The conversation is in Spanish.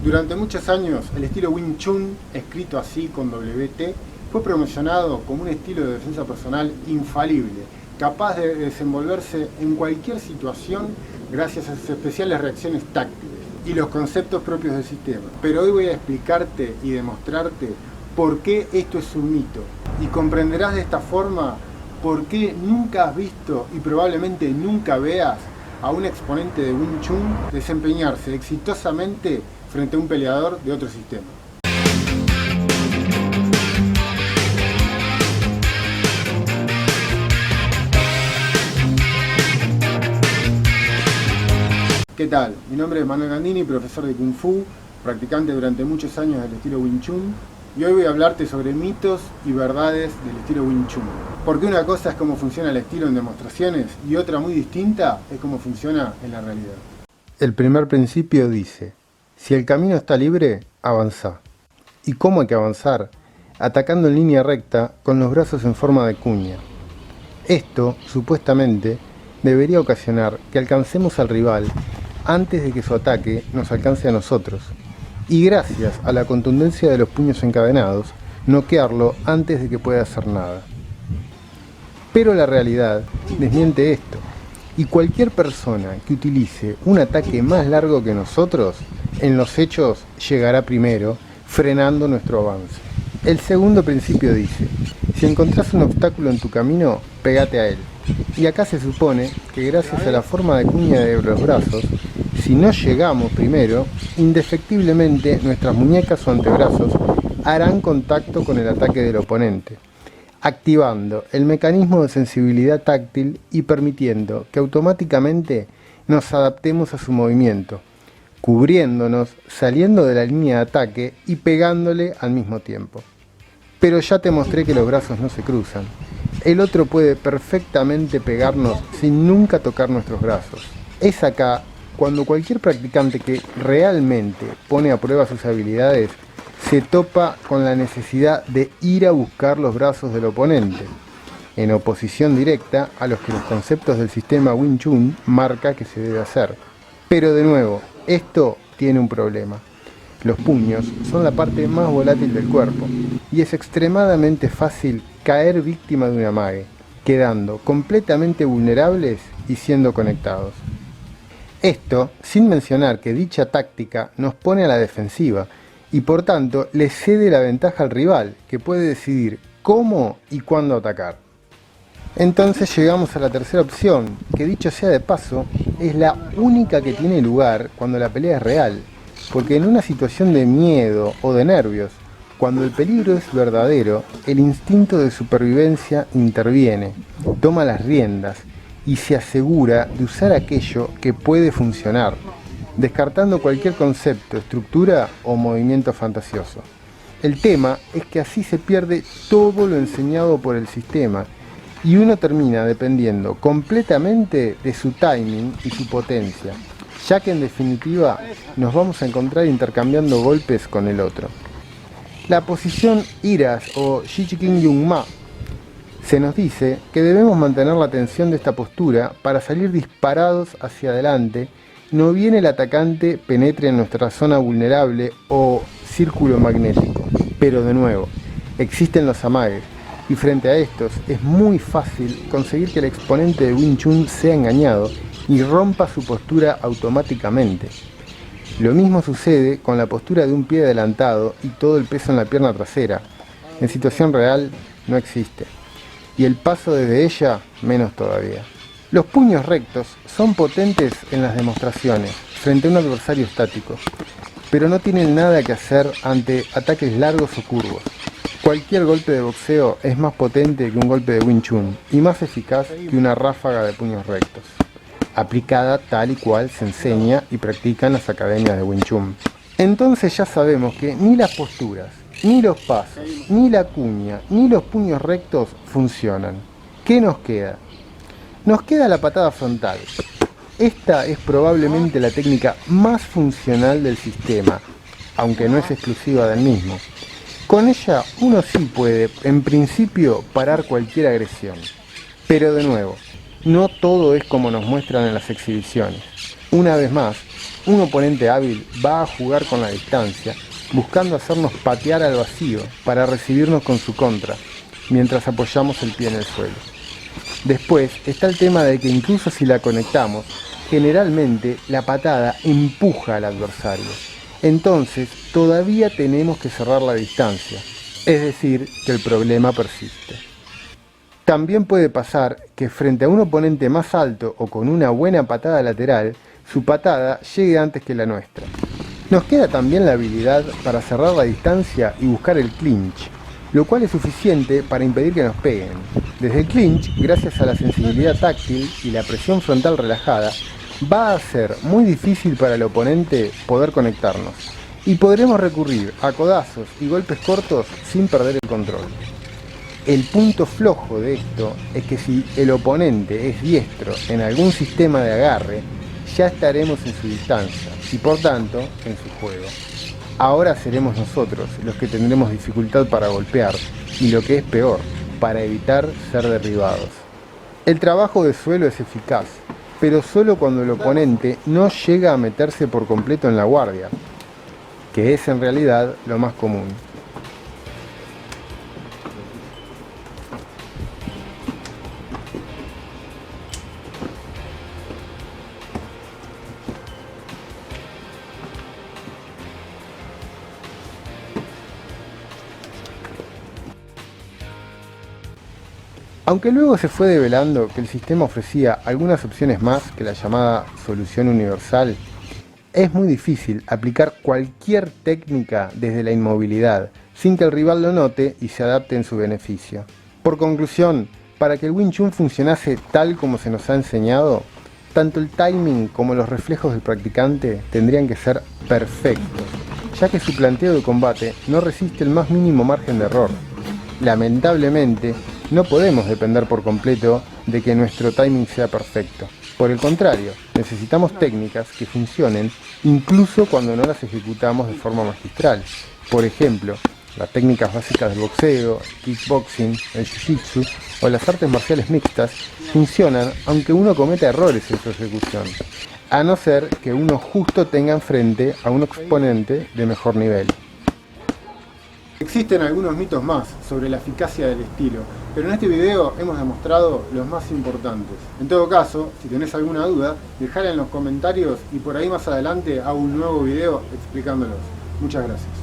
Durante muchos años, el estilo Wing Chun, escrito así con WT, fue promocionado como un estilo de defensa personal infalible, capaz de desenvolverse en cualquier situación gracias a sus especiales reacciones táctiles y los conceptos propios del sistema. Pero hoy voy a explicarte y demostrarte por qué esto es un mito, y comprenderás de esta forma por qué nunca has visto y probablemente nunca veas a un exponente de Wing Chun desempeñarse exitosamente frente a un peleador de otro sistema. ¿Qué tal? Mi nombre es Manuel Gandini, profesor de Kung Fu, practicante durante muchos años del estilo Wing Chun, y hoy voy a hablarte sobre mitos y verdades del estilo Wing Chun. Porque una cosa es cómo funciona el estilo en demostraciones y otra muy distinta es cómo funciona en la realidad. El primer principio dice: si el camino está libre, avanza. ¿Y cómo hay que avanzar? Atacando en línea recta con los brazos en forma de cuña. Esto, supuestamente, debería ocasionar que alcancemos al rival antes de que su ataque nos alcance a nosotros, y gracias a la contundencia de los puños encadenados, noquearlo antes de que pueda hacer nada. Pero la realidad desmiente esto, y cualquier persona que utilice un ataque más largo que nosotros, en los hechos llegará primero, frenando nuestro avance. El segundo principio dice: si encontrás un obstáculo en tu camino, pégate a él. Y acá se supone que gracias a la forma de cuña de los brazos, si no llegamos primero, indefectiblemente nuestras muñecas o antebrazos harán contacto con el ataque del oponente, activando el mecanismo de sensibilidad táctil y permitiendo que automáticamente nos adaptemos a su movimiento, cubriéndonos, saliendo de la línea de ataque y pegándole al mismo tiempo. Pero ya te mostré que los brazos no se cruzan. El otro puede perfectamente pegarnos sin nunca tocar nuestros brazos. Es acá cuando cualquier practicante que realmente pone a prueba sus habilidades se topa con la necesidad de ir a buscar los brazos del oponente, en oposición directa a los que los conceptos del sistema Wing Chun marca que se debe hacer. Pero de nuevo, esto tiene un problema. Los puños son la parte más volátil del cuerpo y es extremadamente fácil caer víctima de un amague, quedando completamente vulnerables y siendo conectados. Esto sin mencionar que dicha táctica nos pone a la defensiva y por tanto le cede la ventaja al rival, que puede decidir cómo y cuándo atacar. Entonces llegamos a la tercera opción, que dicho sea de paso, es la única que tiene lugar cuando la pelea es real, porque en una situación de miedo o de nervios, cuando el peligro es verdadero, el instinto de supervivencia interviene, toma las riendas y se asegura de usar aquello que puede funcionar, descartando cualquier concepto, estructura o movimiento fantasioso. El tema es que así se pierde todo lo enseñado por el sistema y uno termina dependiendo completamente de su timing y su potencia, ya que en definitiva nos vamos a encontrar intercambiando golpes con el otro. La posición Iras o Shichikin Yung Ma se nos dice que debemos mantener la tensión de esta postura para salir disparados hacia adelante, no bien el atacante penetre en nuestra zona vulnerable o círculo magnético. Pero de nuevo, existen los amagues, y frente a estos es muy fácil conseguir que el exponente de Wing Chun sea engañado y rompa su postura automáticamente. Lo mismo sucede con la postura de un pie adelantado y todo el peso en la pierna trasera. En situación real no existe. Y el paso desde ella, menos todavía. Los puños rectos son potentes en las demostraciones, frente a un adversario estático, pero no tienen nada que hacer ante ataques largos o curvos. Cualquier golpe de boxeo es más potente que un golpe de Wing Chun y más eficaz que una ráfaga de puños rectos, aplicada tal y cual se enseña y practica en las academias de Wing Chun. Entonces ya sabemos que ni las posturas, ni los pasos, ni la cuña, ni los puños rectos funcionan. ¿Qué nos queda? Nos queda la patada frontal. Esta es probablemente la técnica más funcional del sistema, aunque no es exclusiva del mismo. Con ella uno sí puede, en principio, parar cualquier agresión. Pero de nuevo, no todo es como nos muestran en las exhibiciones. Una vez más, un oponente hábil va a jugar con la distancia, buscando hacernos patear al vacío para recibirnos con su contra, mientras apoyamos el pie en el suelo. Después está el tema de que incluso si la conectamos, generalmente la patada empuja al adversario. Entonces todavía tenemos que cerrar la distancia, es decir, que el problema persiste. También puede pasar que frente a un oponente más alto o con una buena patada lateral, su patada llegue antes que la nuestra. Nos queda también la habilidad para cerrar la distancia y buscar el clinch, lo cual es suficiente para impedir que nos peguen. Desde el clinch, gracias a la sensibilidad táctil y la presión frontal relajada, va a ser muy difícil para el oponente poder conectarnos, y podremos recurrir a codazos y golpes cortos sin perder el control. El punto flojo de esto es que si el oponente es diestro en algún sistema de agarre, ya estaremos en su distancia y por tanto en su juego. Ahora seremos nosotros los que tendremos dificultad para golpear y, lo que es peor, para evitar ser derribados. El trabajo de suelo es eficaz, pero solo cuando el oponente no llega a meterse por completo en la guardia, que es en realidad lo más común. Aunque luego se fue develando que el sistema ofrecía algunas opciones más que la llamada solución universal, es muy difícil aplicar cualquier técnica desde la inmovilidad sin que el rival lo note y se adapte en su beneficio. Por conclusión, para que el Wing Chun funcionase tal como se nos ha enseñado, tanto el timing como los reflejos del practicante tendrían que ser perfectos, ya que su planteo de combate no resiste el más mínimo margen de error. Lamentablemente, no podemos depender por completo de que nuestro timing sea perfecto. Por el contrario, necesitamos técnicas que funcionen incluso cuando no las ejecutamos de forma magistral. Por ejemplo, las técnicas básicas del boxeo, el kickboxing, el jiu-jitsu o las artes marciales mixtas funcionan aunque uno cometa errores en su ejecución, a no ser que uno justo tenga enfrente a un exponente de mejor nivel. Existen algunos mitos más sobre la eficacia del estilo, pero en este video hemos demostrado los más importantes. En todo caso, si tenés alguna duda, dejala en los comentarios y por ahí más adelante hago un nuevo video explicándolos. Muchas gracias.